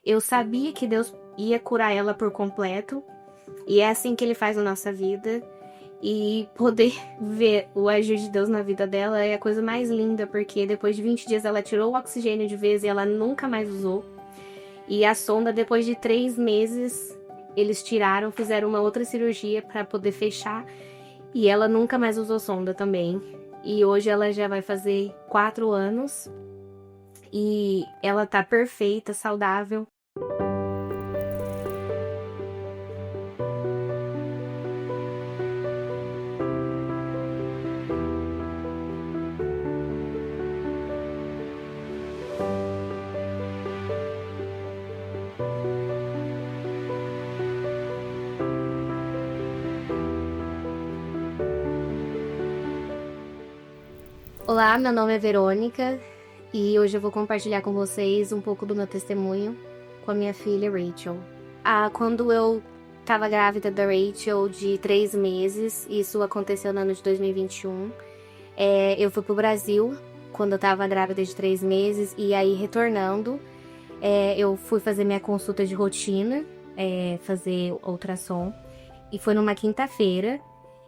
eu sabia que Deus ia curar ela por completo. E é assim que ele faz na nossa vida. E poder ver o agir de Deus na vida dela é a coisa mais linda, porque depois de 20 dias ela tirou o oxigênio de vez e ela nunca mais usou. E a sonda, depois de 3 meses, eles tiraram, fizeram uma outra cirurgia para poder fechar. E ela nunca mais usou sonda também. E hoje ela já vai fazer 4 anos. E ela tá perfeita, saudável. Olá, meu nome é Verônica e hoje eu vou compartilhar com vocês um pouco do meu testemunho com a minha filha Rachel. Quando eu estava grávida da Rachel de 3 meses, isso aconteceu no ano de 2021, eu fui pro Brasil quando eu estava grávida de 3 meses e aí retornando, eu fui fazer minha consulta de rotina, fazer ultrassom, e foi numa quinta-feira.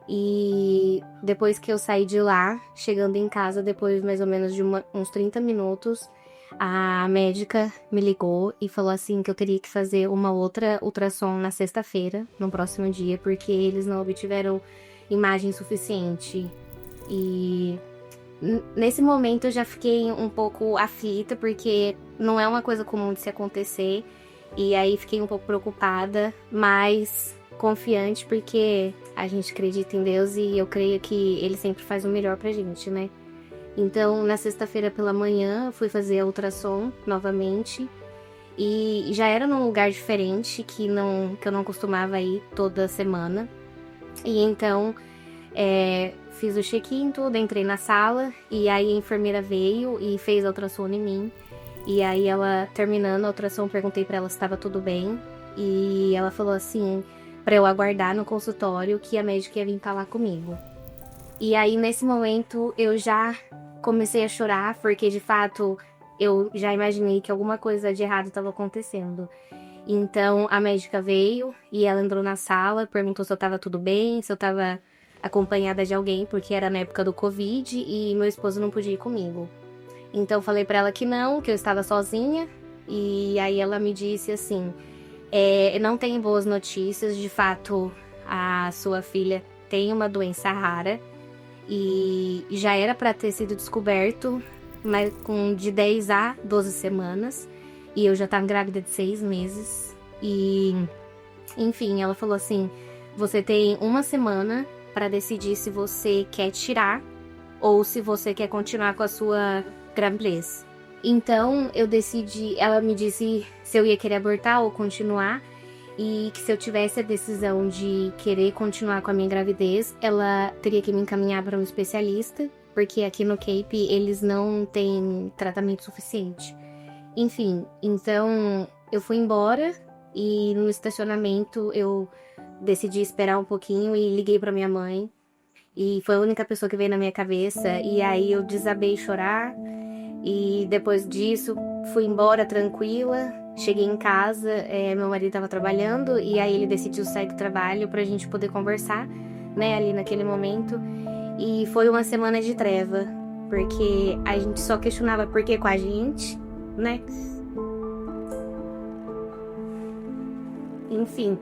E depois que eu saí de lá, chegando em casa, depois mais ou menos de uns 30 minutos, a médica me ligou e falou assim que eu teria que fazer uma outra ultrassom na sexta-feira, no próximo dia, porque eles não obtiveram imagem suficiente. E nesse momento eu já fiquei um pouco aflita, porque não é uma coisa comum de se acontecer. E aí fiquei um pouco preocupada, mas confiante, porque a gente acredita em Deus e eu creio que Ele sempre faz o melhor pra gente, né? Então, na sexta-feira pela manhã, eu fui fazer a ultrassom novamente. E já era num lugar diferente, que eu não costumava ir toda semana. E então, fiz o check-in, tudo, entrei na sala. E aí a enfermeira veio e fez a ultrassom em mim. E aí ela, terminando a ultrassom, perguntei pra ela se estava tudo bem. E ela falou assim, pra eu aguardar no consultório que a médica ia vir falar comigo. E aí, nesse momento, eu já comecei a chorar, porque de fato eu já imaginei que alguma coisa de errado estava acontecendo. Então a médica veio e ela entrou na sala, perguntou se eu tava tudo bem, se eu tava acompanhada de alguém, porque era na época do Covid e meu esposo não podia ir comigo. Então falei pra ela que não, que eu estava sozinha. E aí ela me disse assim: não tem boas notícias, de fato a sua filha tem uma doença rara e já era para ter sido descoberto, mas com de 10 a 12 semanas, e eu já estava grávida de 6 meses. E enfim, ela falou assim: você tem uma semana para decidir se você quer tirar ou se você quer continuar com a sua gravidez. Então eu decidi, ela me disse se eu ia querer abortar ou continuar, e que se eu tivesse a decisão de querer continuar com a minha gravidez, ela teria que me encaminhar para um especialista, porque aqui no Cape eles não têm tratamento suficiente. Enfim, então eu fui embora e no estacionamento eu decidi esperar um pouquinho e liguei para minha mãe. E foi a única pessoa que veio na minha cabeça, e aí eu desabei chorar. E depois disso, fui embora tranquila. Cheguei em casa, meu marido estava trabalhando, e aí ele decidiu sair do trabalho pra gente poder conversar, né, ali naquele momento. E foi uma semana de treva, porque a gente só questionava por que com a gente, né? Enfim,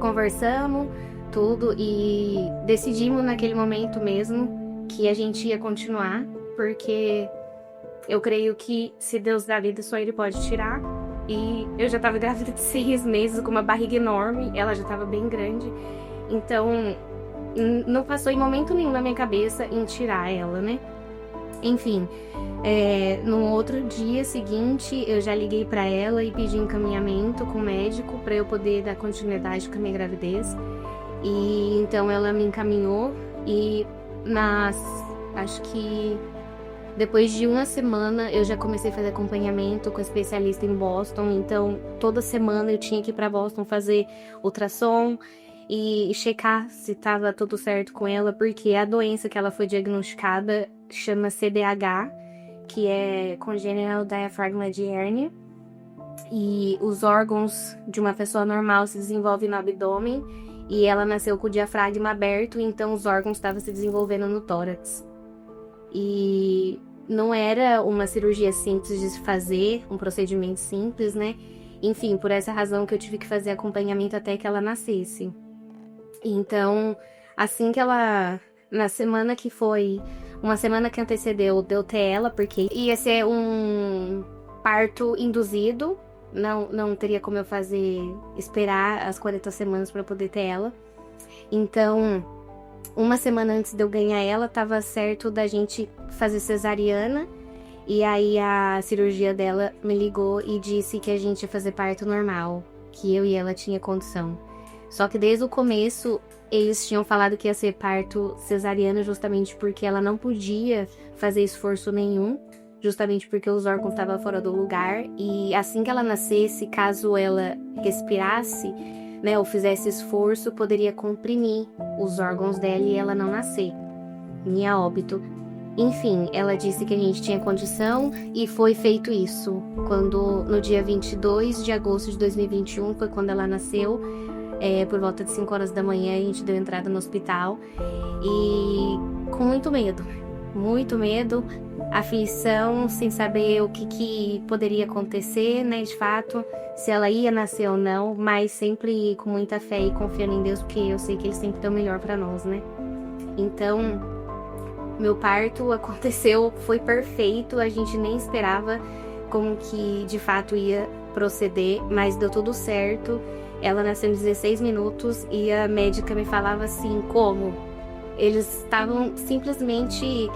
conversamos tudo e decidimos naquele momento mesmo que a gente ia continuar, porque eu creio que se Deus dá vida, só Ele pode tirar. E eu já tava grávida de 6 meses, com uma barriga enorme, ela já tava bem grande. Então, não passou em momento nenhum na minha cabeça em tirar ela, né? Enfim, no outro dia seguinte, eu já liguei pra ela e pedi encaminhamento com o médico pra eu poder dar continuidade com a minha gravidez. E então ela me encaminhou e acho que depois de uma semana eu já comecei a fazer acompanhamento com especialista em Boston. Então toda semana eu tinha que ir para Boston fazer ultrassom e checar se estava tudo certo com ela, porque a doença que ela foi diagnosticada chama CDH, que é Congenital Diaphragma de Hernia. E os órgãos de uma pessoa normal se desenvolvem no abdômen. E ela nasceu com o diafragma aberto, então os órgãos estavam se desenvolvendo no tórax. E não era uma cirurgia simples de se fazer, um procedimento simples, né? Enfim, por essa razão que eu tive que fazer acompanhamento até que ela nascesse. Então, assim que ela... Na semana que foi... Uma semana que antecedeu, deu ter ela, porque ia ser um parto induzido. Não teria como eu esperar as 40 semanas para poder ter ela. Então, uma semana antes de eu ganhar ela, tava certo da gente fazer cesariana. E aí a cirurgia dela me ligou e disse que a gente ia fazer parto normal, que eu e ela tinha condição. Só que desde o começo, eles tinham falado que ia ser parto cesariana justamente porque ela não podia fazer esforço nenhum. Justamente porque os órgãos estavam fora do lugar. E assim que ela nascesse, caso ela respirasse, né, ou fizesse esforço, poderia comprimir os órgãos dela e ela não nascer. Minha óbito. Enfim, ela disse que a gente tinha condição e foi feito isso. Quando, no dia 22 de agosto de 2021, foi quando ela nasceu. Por volta de 5 horas da manhã, a gente deu entrada no hospital. E com muito medo, aflição, sem saber o que poderia acontecer, né, de fato, se ela ia nascer ou não, mas sempre com muita fé e confiando em Deus, porque eu sei que Ele sempre tem o melhor pra nós, né. Então, meu parto aconteceu, foi perfeito, a gente nem esperava como que de fato ia proceder, mas deu tudo certo. Ela nasceu em 16 minutos e a médica me falava assim, como? Eles estavam simplesmente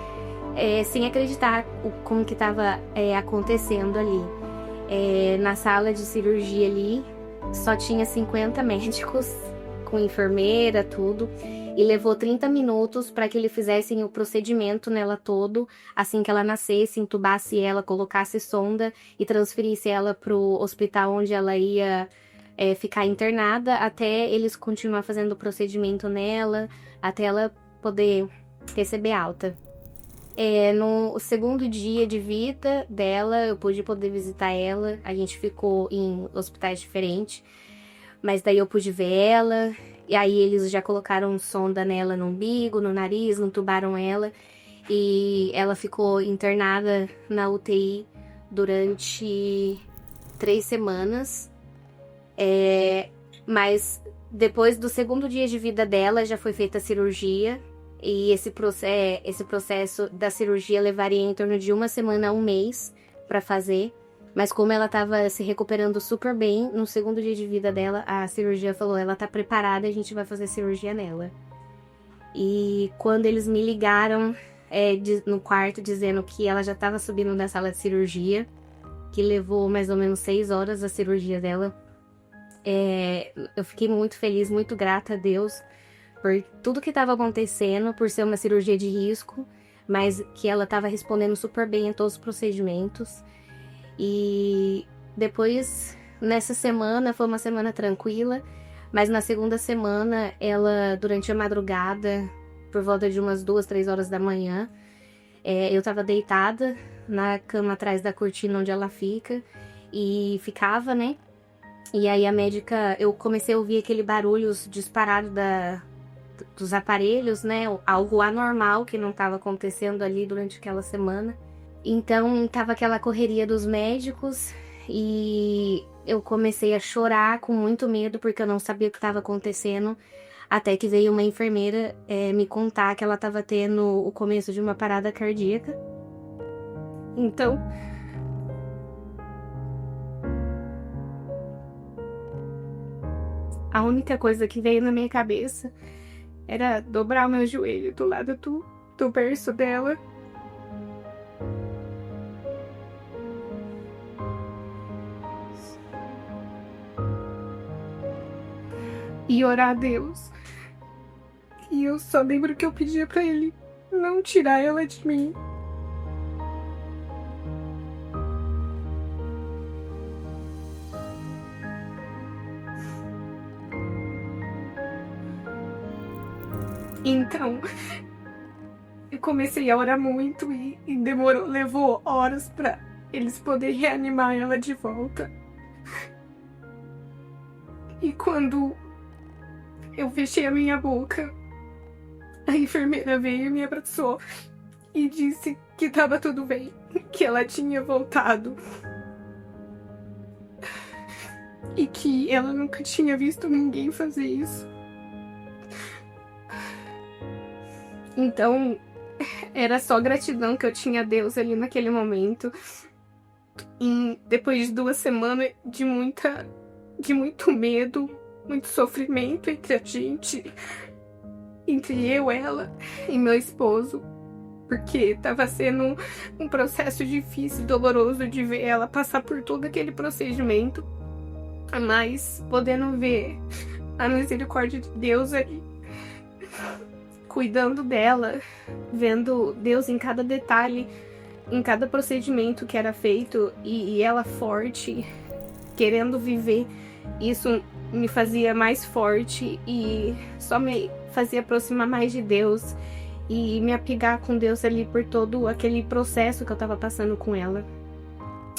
sem acreditar como que estava acontecendo ali. Na sala de cirurgia ali, só tinha 50 médicos, com enfermeira, tudo. E levou 30 minutos para que eles fizessem o procedimento nela todo, assim que ela nascesse, entubasse ela, colocasse sonda e transferisse ela para o hospital onde ela ia ficar internada, até eles continuar fazendo o procedimento nela, até ela poder receber alta. No segundo dia de vida dela, eu pude poder visitar ela. A gente ficou em hospitais diferentes, mas daí eu pude ver ela. E aí eles já colocaram sonda nela no umbigo, no nariz, entubaram ela. E ela ficou internada na UTI durante 3 semanas. Mas depois do segundo dia de vida dela, já foi feita a cirurgia. E esse processo da cirurgia levaria em torno de 1 semana a 1 mês para fazer. Mas como ela estava se recuperando super bem, no segundo dia de vida dela, a cirurgia falou, ela tá preparada, a gente vai fazer cirurgia nela. E quando eles me ligaram no quarto dizendo que ela já estava subindo da sala de cirurgia, que levou mais ou menos 6 horas a cirurgia dela, eu fiquei muito feliz, muito grata a Deus por tudo que estava acontecendo, por ser uma cirurgia de risco, mas que ela estava respondendo super bem a todos os procedimentos. E depois, nessa semana, foi uma semana tranquila, mas na segunda semana, ela, durante a madrugada, por volta de umas 2, 3 horas da manhã, eu tava deitada na cama atrás da cortina onde ela fica, e ficava, né? E aí a médica, eu comecei a ouvir aquele barulho disparado dos aparelhos, né? Algo anormal que não estava acontecendo ali durante aquela semana. Então, tava aquela correria dos médicos e eu comecei a chorar com muito medo porque eu não sabia o que estava acontecendo. Até que veio uma enfermeira me contar que ela estava tendo o começo de uma parada cardíaca. Então, a única coisa que veio na minha cabeça era dobrar o meu joelho do lado do berço dela. E orar a Deus. E eu só lembro que eu pedia pra Ele não tirar ela de mim. Então, eu comecei a orar muito e levou horas pra eles poderem reanimar ela de volta. E quando eu fechei a minha boca, a enfermeira veio e me abraçou e disse que estava tudo bem, que ela tinha voltado e que ela nunca tinha visto ninguém fazer isso. Então, era só gratidão que eu tinha a Deus ali naquele momento. E depois de 2 semanas de muito medo, muito sofrimento entre a gente, entre eu, ela e meu esposo, porque estava sendo um processo difícil, doloroso de ver ela passar por todo aquele procedimento, mas podendo ver a misericórdia de Deus ali, cuidando dela, vendo Deus em cada detalhe, em cada procedimento que era feito, e ela forte, querendo viver, isso me fazia mais forte e só me fazia aproximar mais de Deus e me apegar com Deus ali por todo aquele processo que eu tava passando com ela.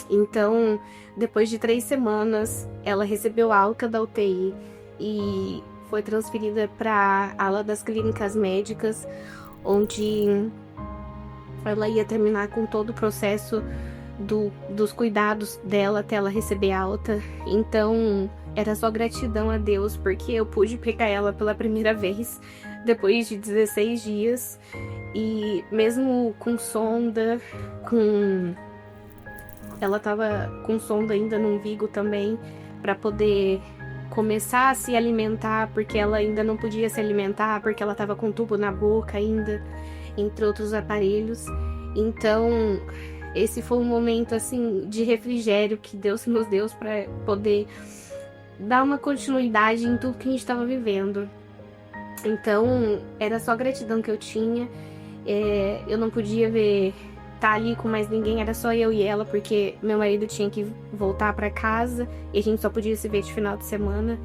Então, depois de 3 semanas, ela recebeu alta da UTI e foi transferida para a ala das clínicas médicas, onde ela ia terminar com todo o processo dos cuidados dela até ela receber alta. Então, era só gratidão a Deus, porque eu pude pegar ela pela primeira vez, depois de 16 dias. E mesmo com sonda, ela tava com sonda ainda no umbigo também, para poder começar a se alimentar, porque ela ainda não podia se alimentar, porque ela tava com tubo na boca ainda, entre outros aparelhos. Então, esse foi um momento assim de refrigério que Deus nos deu para poder dar uma continuidade em tudo que a gente estava vivendo. Então, era só gratidão que eu tinha. Eu não podia estar ali com mais ninguém, era só eu e ela, porque meu marido tinha que voltar para casa e a gente só podia se ver de final de semana.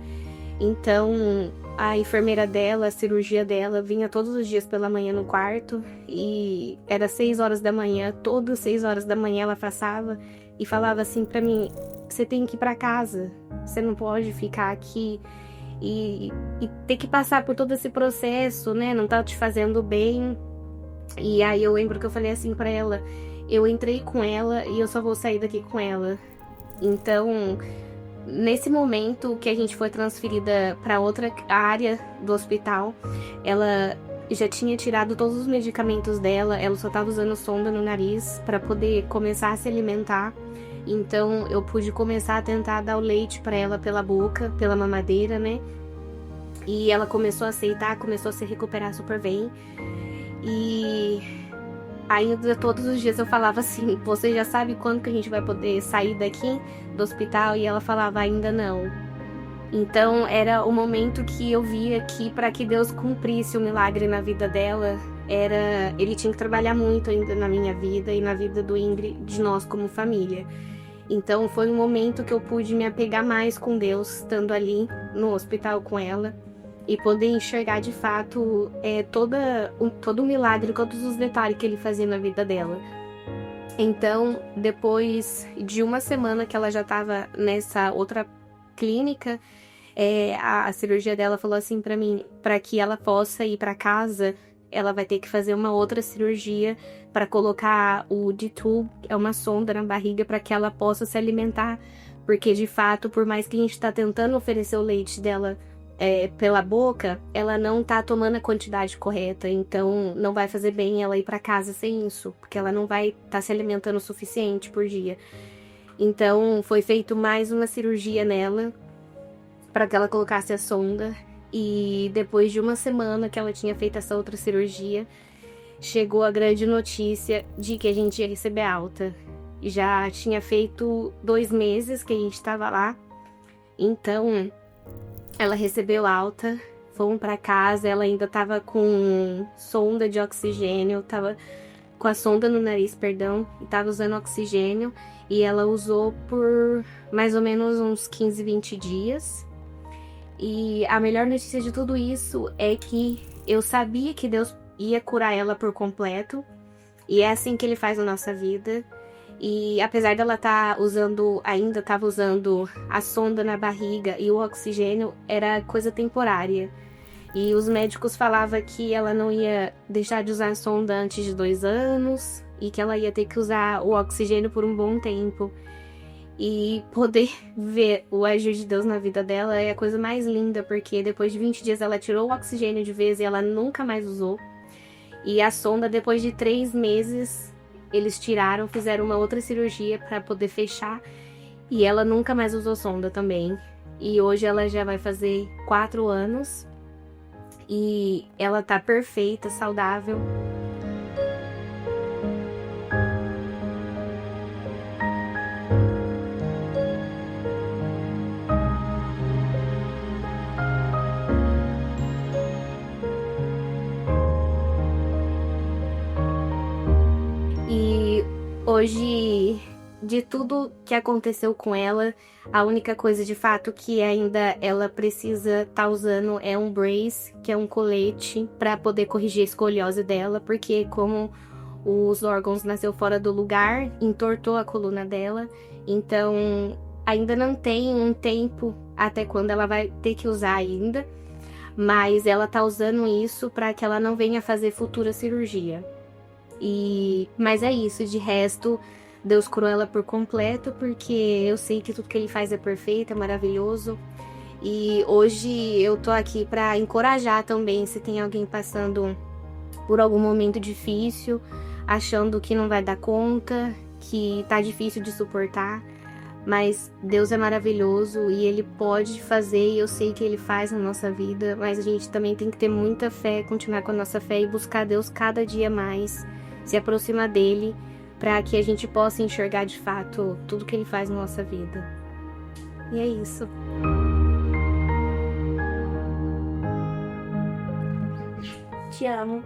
Então, a enfermeira dela, a cirurgia dela, vinha todos os dias pela manhã no quarto e era 6 horas da manhã, todas 6 horas da manhã ela passava e falava assim pra mim: você tem que ir pra casa, você não pode ficar aqui e ter que passar por todo esse processo, né, não tá te fazendo bem. E aí eu lembro que eu falei assim pra ela: eu entrei com ela e eu só vou sair daqui com ela. Então, nesse momento que a gente foi transferida para outra área do hospital, ela já tinha tirado todos os medicamentos dela, ela só estava usando sonda no nariz para poder começar a se alimentar. Então eu pude começar a tentar dar o leite para ela pela boca, pela mamadeira, né? E ela começou a aceitar, começou a se recuperar super bem. E ainda todos os dias eu falava assim: você já sabe quando que a gente vai poder sair daqui do hospital? E ela falava: ainda não. Então era o momento que eu via que para que Deus cumprisse o milagre na vida dela, ele tinha que trabalhar muito ainda na minha vida e na vida do Ingrid, de nós como família. Então foi um momento que eu pude me apegar mais com Deus, estando ali no hospital com ela, e poder enxergar de fato todo o milagre, todos os detalhes que ele fazia na vida dela. Então, depois de 1 semana que ela já estava nessa outra clínica, a cirurgia dela falou assim pra mim: para que ela possa ir para casa, ela vai ter que fazer uma outra cirurgia para colocar o D-tube, é uma sonda na barriga, para que ela possa se alimentar, porque de fato, por mais que a gente tá tentando oferecer o leite dela pela boca, ela não tá tomando a quantidade correta, então não vai fazer bem ela ir para casa sem isso, porque ela não vai estar se alimentando o suficiente por dia. Então foi feito mais uma cirurgia nela para que ela colocasse a sonda, e depois de 1 semana que ela tinha feito essa outra cirurgia, chegou a grande notícia de que a gente ia receber alta. Já tinha feito 2 meses que a gente estava lá, então ela recebeu alta, fomos para casa, ela ainda tava com sonda de oxigênio, tava com a sonda no nariz, perdão, e tava usando oxigênio, e ela usou por mais ou menos uns 15, 20 dias. E a melhor notícia de tudo isso é que eu sabia que Deus ia curar ela por completo, e é assim que Ele faz na nossa vida. E apesar dela ainda estava usando a sonda na barriga e o oxigênio, era coisa temporária. E os médicos falavam que ela não ia deixar de usar a sonda antes de 2 anos e que ela ia ter que usar o oxigênio por um bom tempo. E poder ver o agir de Deus na vida dela é a coisa mais linda, porque depois de 20 dias ela tirou o oxigênio de vez e ela nunca mais usou. E a sonda, depois de 3 meses, eles tiraram, fizeram uma outra cirurgia para poder fechar. E ela nunca mais usou sonda também. E hoje ela já vai fazer 4 anos. E ela tá perfeita, saudável. E hoje, de tudo que aconteceu com ela, a única coisa de fato que ainda ela precisa estar usando é um brace, que é um colete, para poder corrigir a escoliose dela, porque como os órgãos nasceu fora do lugar, entortou a coluna dela, então ainda não tem um tempo até quando ela vai ter que usar ainda, mas ela tá usando isso para que ela não venha fazer futura cirurgia. Mas é isso, de resto, Deus curou ela por completo, porque eu sei que tudo que ele faz é perfeito, é maravilhoso. E hoje eu tô aqui para encorajar também, se tem alguém passando por algum momento difícil, achando que não vai dar conta, que tá difícil de suportar. Mas Deus é maravilhoso e Ele pode fazer, e eu sei que Ele faz na nossa vida, mas a gente também tem que ter muita fé, continuar com a nossa fé e buscar Deus cada dia mais, se aproximar dEle, para que a gente possa enxergar de fato tudo que Ele faz na nossa vida. E é isso. Te amo.